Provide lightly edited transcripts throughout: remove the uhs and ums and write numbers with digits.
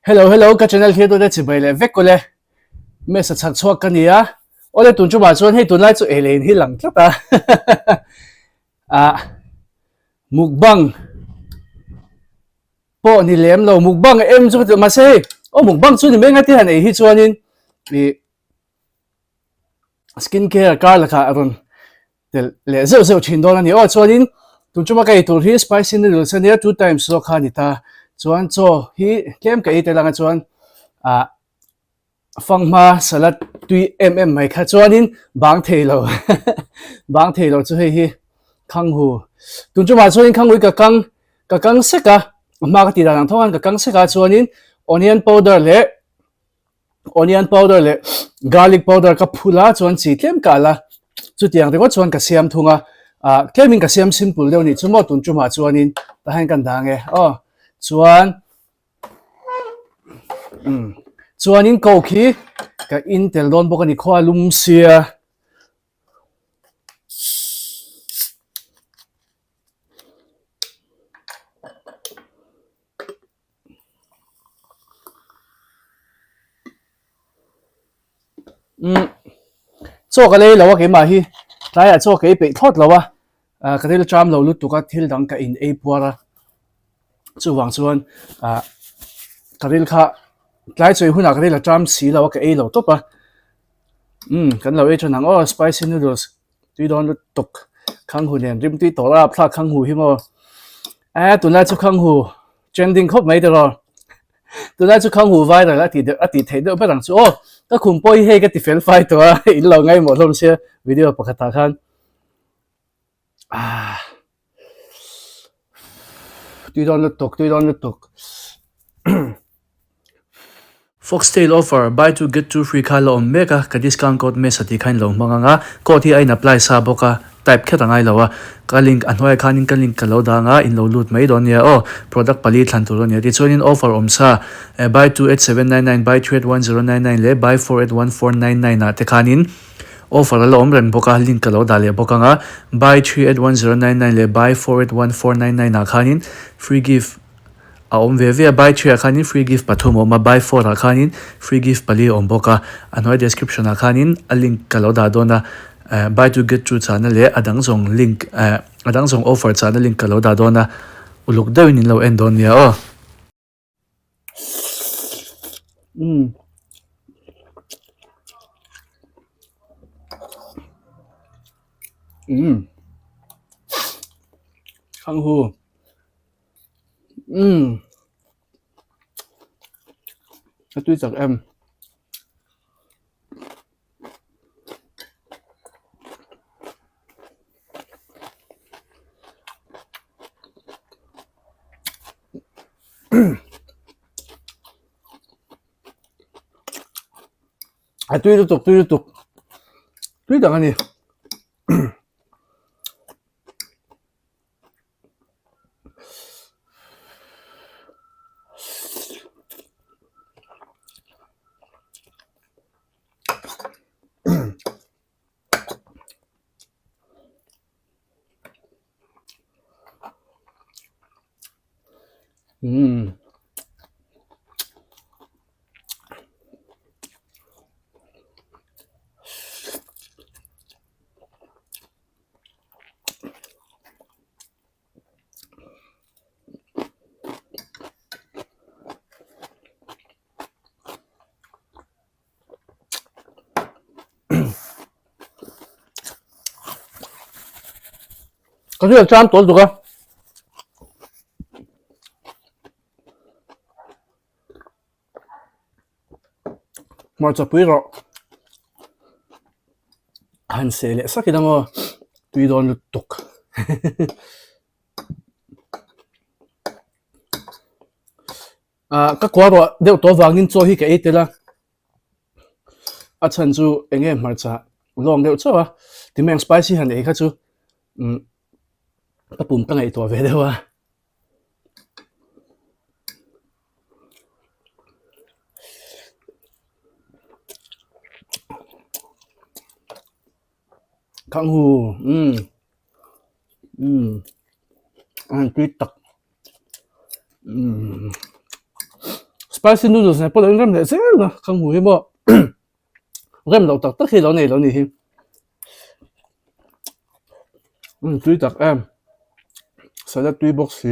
Hello, hello, cái channel here tôi đã chỉ bày lại vết cô lẽ mẹ sẽ chặt chua cái này á, ở đây tuần chú bà chuan hay tuần lại chú ấy lên hi lằng chắc ta, à mukbang, po ni lem lo mukbang em chú tự mà say, ô mukbang chú thì mấy ngày thì hành ấy hi chuan in, vì skincare car là cả rồi, để lẽ dễ dễ chín đó là nhiều, chuan in tuần chú mà cái tuần hi spicy noodles này 2 times so khá nít ta, chuan cho hi kem cái ấy là chuan à FANGHMA salad tui mai kha chuanin bang theilo bang theilo chu hei hi KHANGHU tun chu ma chuanin KHANGHU ka kang seka ma ka ti da nang thongan ka kang seka chuanin onion powder le garlic powder ka phula chuan chi tlem ka la chu tiang te ko chuan ka siam thunga tlemin ka siam simple deu ni chumo tun chu ma chuanin ta han kan dange chuan chuanin ko khi ka intel don bok ani kho lum sia cho cái này là cái mà hi lại là cho cái bị thoát là cái này là tram lâu lúc tụi cái thiếu đằng cái in a bùa chú vàng chuan cái này là lại chơi hôm nào cái này là tram xí là cái a lâu tốt cái lâu a cho nàng spicy noodles tuy đó nó tục KHANGHU nè rim tuy tổ ra pha KHANGHU hi mo tụi lại cho KHANGHU trending khóc mấy rồi tụi lại cho KHANGHU vai rồi thì thấy được bắt đầu chú ta cùng bôi hay cái tiffel fight đó in lâu ngay một hôm xe video bạc ta khan tuy đó nó tục Foxtail offer buy two get two free khala mega ka discount code mesa.skincare lo manganga ko thi aina apply sa boka type khet angai lo ka link anhoi khanin ka link ka lo da nga in lo lut mai don ya product pali thlan tur nia ti chuanin offer omsa buy 28799 buy 31099 le buy 481499 na te khanin offer lo omren boka link ka lo da le boka nga buy 3810999 le buy 481499 na khanin free gift ve buy 3 khanin free gift pathum oma buy 4 khanin free gift pali omboka anoi description khanin a link kalo da dona buy to get 2 channel le adang zong link adang zong offer channel link kalo da dona uluk dawin in lo end on ya KHANGHU tôi chặt em tôi tiếp tục tôi đằng này có thể cho tối được không mà chặt quý rồi anh sẽ lại sắc cái đó mà tuy đó nó tục các quả đó đều tổ vàng nên cho hi cái ấy là chân chú anh em mà chả lòng đều cho thì mình spicy hẳn ấy các chú ta bùm tăng ấy tổ về đâu KHANGHU ăn tuy tật spicy noodles này có rem để dễ mà khang hu hi mo rem đầu tắc tất khi đó này hi tùy tắc em salad tùy box hi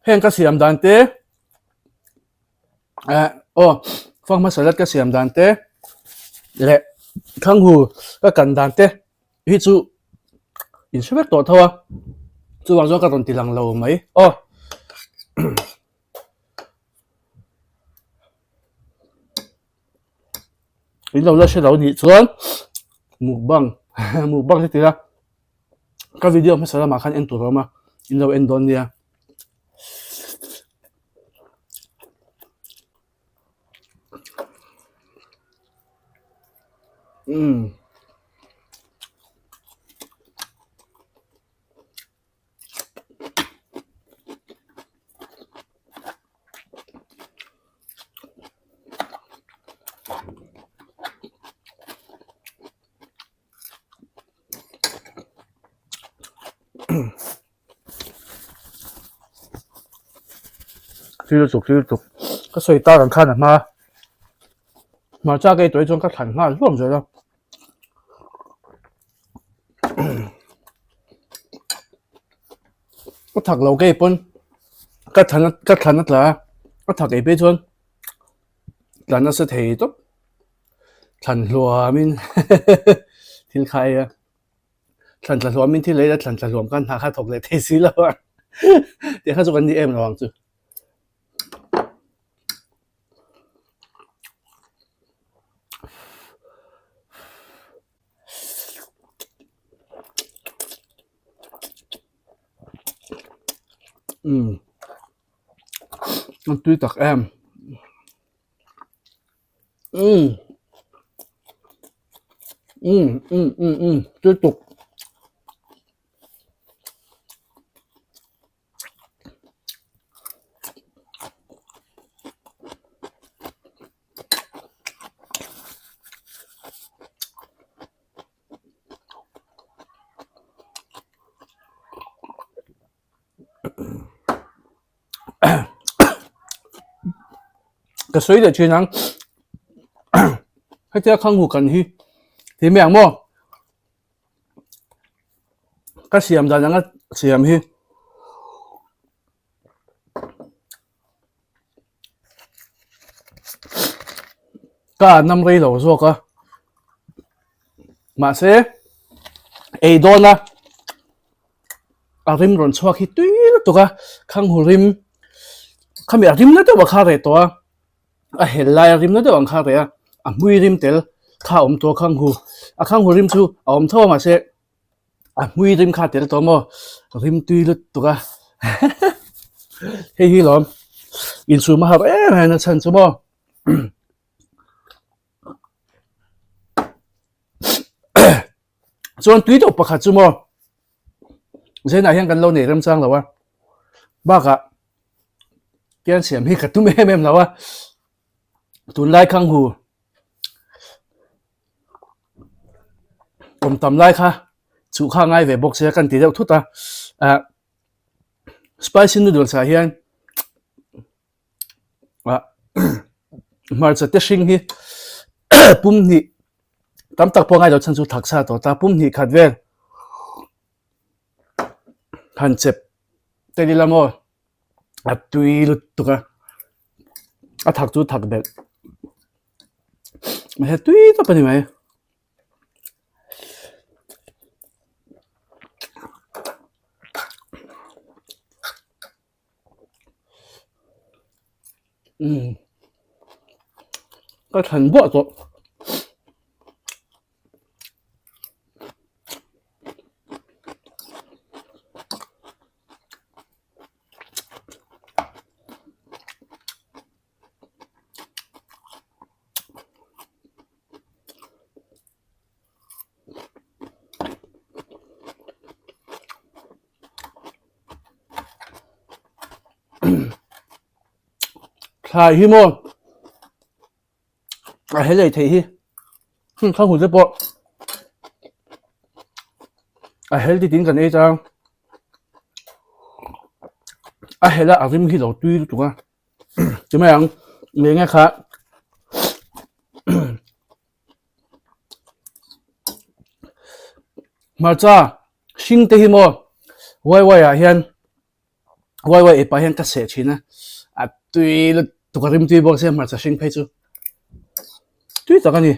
heng ka siam dan te FANGHMA salad ka siam dan te le KHANGHU ka kan dan te hi chu in shwek to thawa chu wang zo ka ton tilang lo mai in lo la she lo ni chuan mukbang mukbang se tira ka video masala ma khan en tur ma in lo en don nia tiếp tục cái sợi ta làm khăn mà cha cái tuổi trong các thành hoa luôn rồi đâu cái thằng lâu cái bún cái thành là cái thằng cái bê chuan là nó sẽ thấy tốt thành lúa mình thì khai thành lúa mình thì lấy là thành lúaกันหาถกเลยที่ซื้อแล้วเดี๋ยวข้าจะกันดีเอ็มระวังจูมันตุยตักแอมตุยตุกcái suy để chuyên năngให้เจ้าข้างหูกันที่แมงโม่ก็เสียมดานังก็เสียมก็น้ำไรเหลวซัวก็มาเสไอโดนนะริมรอนชัวคิดตุ้ยตัวก็ข้างหูริมข้ามีริมนั่นตัวข้าเรตัวเห็นลายริมนั่นตัวข้าเรมุยริมเตลข้าตัวข้างหูข้างหูริมชูท่อมาเสมุยริมข้าเตลตัวโมริมตุยลุดตัวก็เฮ้ยหลอมอินซูมาครับนั่นฉันชูโมส่วนตุยตัวประคัดชูโมเช่นไหนยังกันเราเนี่ยเริ่มสร้างแล้ววะบ้ากะแกนเสียมให้กับตุ้มแม่แล้ววะตุนไล่ข้างหูผมตำไล่ค่ะสุข้างไงเว็บบอกเสียกันตีเดียวทุกตาspicy noodles เฮียนมาจะเตชิงฮีปุ่มนี่ตำตักพอไงเราฉันสุทักษะตัวตาปุ่มนี่ขัดเวรหันเจ็บแต่ดีละโมตุยลุดตุกะถักจูถักเบ็ดไม่ใช่ตุยตัวเป็นยังไงก็ทันบ่ตัว Thai hi mo à hết lại thấy hi không hụt rất bộ à hết thì tính gần đây sao à hết là à cái mình đầu tuy tụi à chứ mày ăn nghe nghe khá mà cha sinh tế hi mo quay à hiền quay pa hiền cắt sẻ chín à tuy là tụi cái rim tuy bộ xem mà cha sinh phải chứ tuy sao cái gì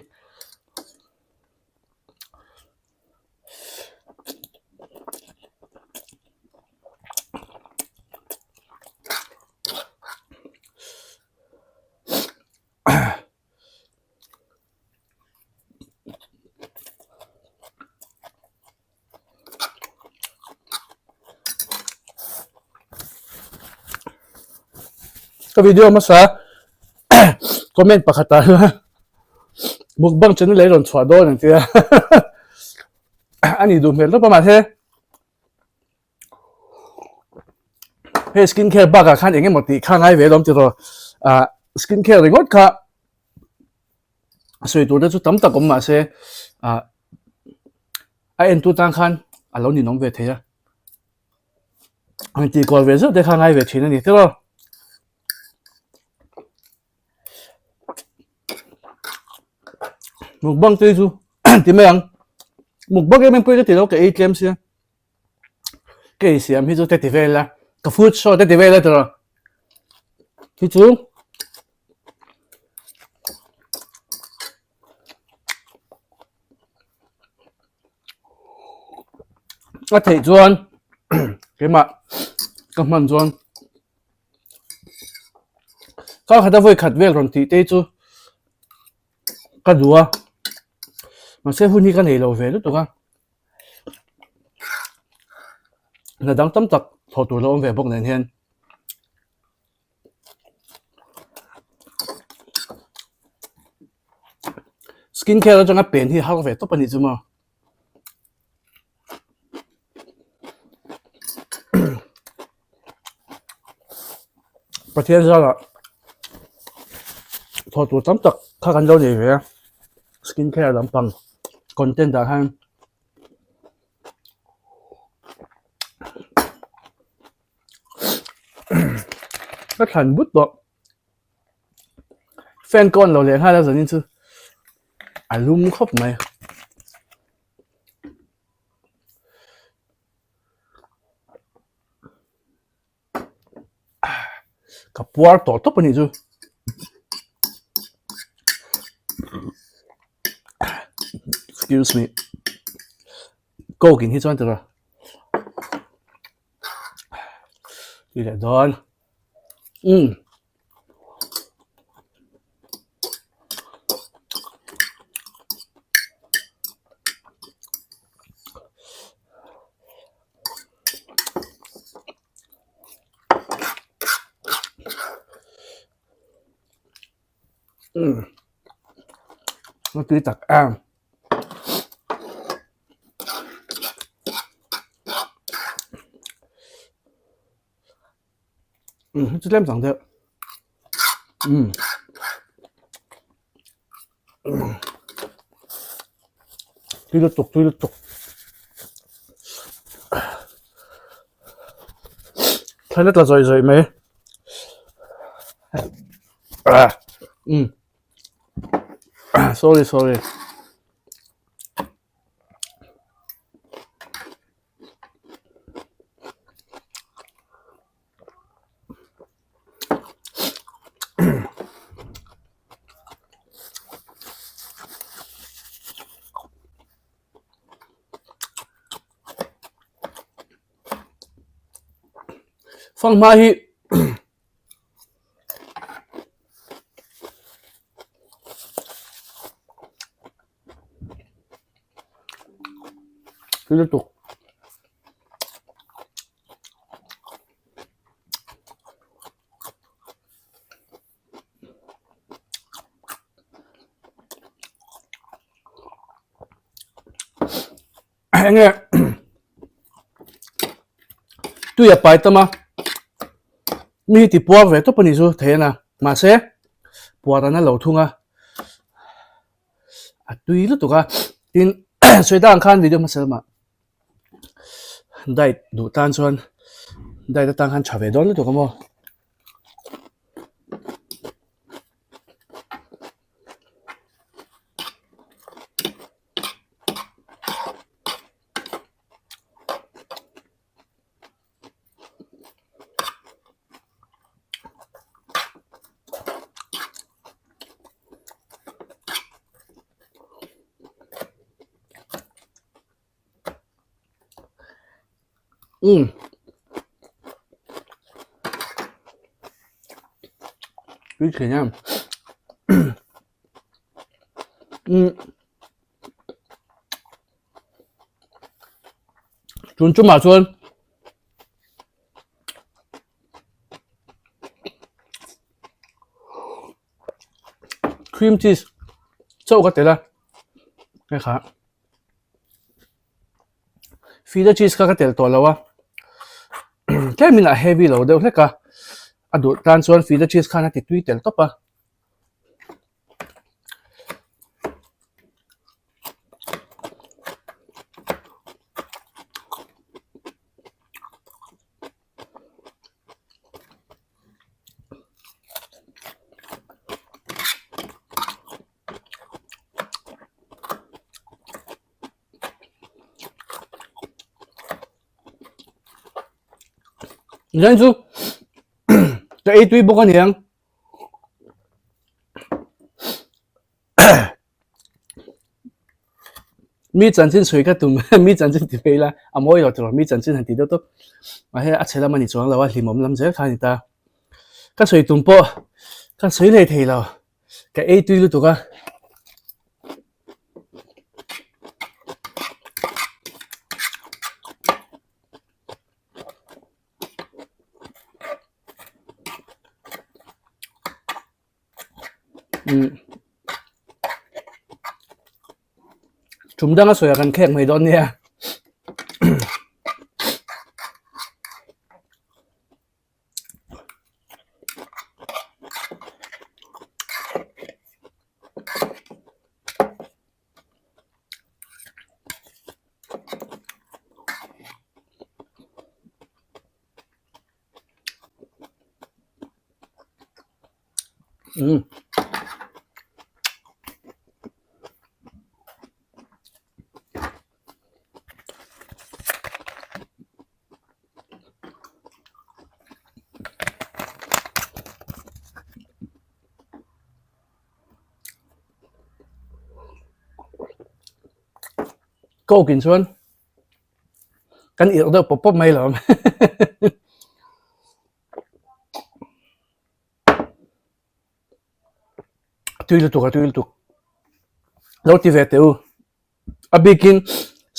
cái video mà sao comment pa khata mukbang channel lấy rồi xóa đôi này kia anh đi dùng hết lúc mà thế hey skincare bag à khăn những một tí khang ai về lắm thì rồi à skincare thì ngót cả所以ตัวเด็กจุดตั้มตะกุมมาเสอ่าไอเอ็นตัวตั้งขันอ่ะเราหนีน้องเวทีอ่ะอันที่ก่อนเวทีเด็กข้างไอเวทีนั่นนี่ที่เราหมุกบังตีจูที่ไม่ยังหมุกบังเองมันเพื่อจะติดเราเกย์เกมเสียเกย์เสียมีจูเตติเวลละกับฟู้ดโชว์เตติเวลละตัวที่จู có thể chuan cái mà các mình chuan các khách vui khát về rồi thì tê chú cái đùa mà sẽ hôn đi cái này lâu về đó tụi con là đang tâm tật thọ tụi nó về bốc nền hen skincare nó trong cái biển thì hao về tốt hơn gì chứ màประเทศเราอะพอตัวตั้มตักข้ากันเราเนี่ย skin care ลำปังคอนเทนต์ต่างให้ก็ทันบุตรบอกแฟนก้อนเราเลยให้แล้วสินี่คืออารมณ์ครบไหมกับปัวต่อตัวปนิจูexcuse me ก็กินที่จวนตัวดีเลยดอนnó tưới tặc ăn chứ làm rằng được tưới được tục thấy rất là rồi mấy sorry FANGHMA hi liên tục anh nghe tôi nhập bài tâm à mi ti puar ve to pani chu the na ma se puar na lo thunga a tui lu tuka tin soida ang khan video masal ma dai du tan chuan dai da tang khan chave don lu tuka mo Quý thầy nha. Chúng chúng mà xuân cream cheese châu cái thế là cái khác feta cheese cái thế to lâu à cái mình là heavy lâu đâu hết cả à đủ tan xuân feta cheese khá là tùy thế top à Nhân chú cái ấy tuy bốc anh hiang mi chân chân suy cái tụm mi chân chân thì phải là à mỗi lần rồi mi chân chân hành tí đó tốt mà hay ăn làm anh chọn làว่า liềm mắm làm dễ khai người ta cái suy tụm po cái suy này thì là cái ấy tuy lúc tụi cái chúng đang soiกันแขกไม่โดนเนี่ยก็กินชวนกันอีกเดี๋ยวป๊อปไม่หรอตุยลุตุกแล้วที่เวทเอาอาบิกิน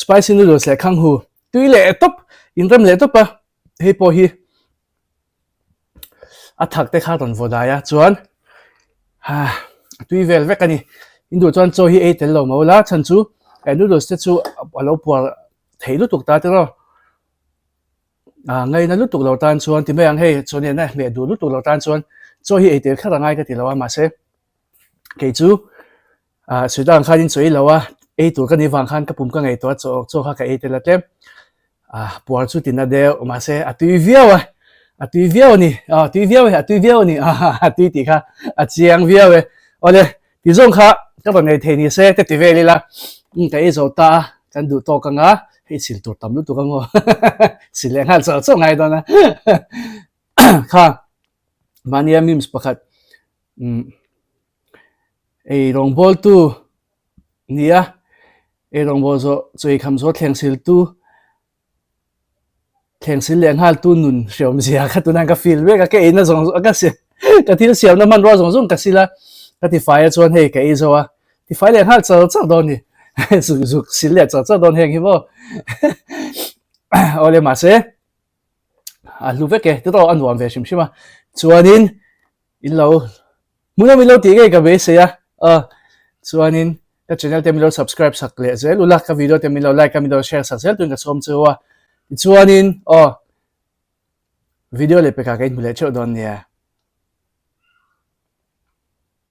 spicy noodles เลยข้างหูตุยเละต๊อปอินเตอร์เละต๊อปปะเฮ้ยพอฮีอัฐักเตะข้าตอนโวดายะชวนตุยเวลเวกันนี่อินดูชวนโจฮีเอเตลโลมาละฉันชูnoodles เตชูเราปวดเทลุตุกตาเตลไงนั่นลุตุกเราตานชวนที่ไม่ยังให้ชวนเนี่ยนะเมียดูลุตุกเราตานชวนโจฮีเอเตลข้าต่างไงกันที่เราว่ามาเซ่記住隨得人開啲水流啊 A 度跟你放看個半個ngày度做下個 A 的啦嘅播出電啦嘅嘛些對標對標呢對標呢對啲卡正標嘅我哋啲種卡咁我哋睇你些得對標你啦第一做打跟住多個啊係前度抌都咁我是兩下就做嗌到啦卡萬年面不卡rong bol tu nia rong bol zo choi kham zo thengsil tu thengsil leng hal tu nun siom zia kha tu nang ka feel we ka ke ina zong ka se ka thil siam na man ro zong zong ka sila ka ti fire chuan hei ka e zo a ti fire leng hal chaw chaw don ni zu sil le chaw chaw don heng hi bo ole ma se lu ve ke to an wan ve sim sima chuanin in lo muna mi lo ti ge ka be se ya chuanin ka channel te mi lo subscribe sak le zel ula ka video te mi lo like ka mi lo share sak zel tuin ka som chuwa chuanin video le pe ka kai mule cheu don ne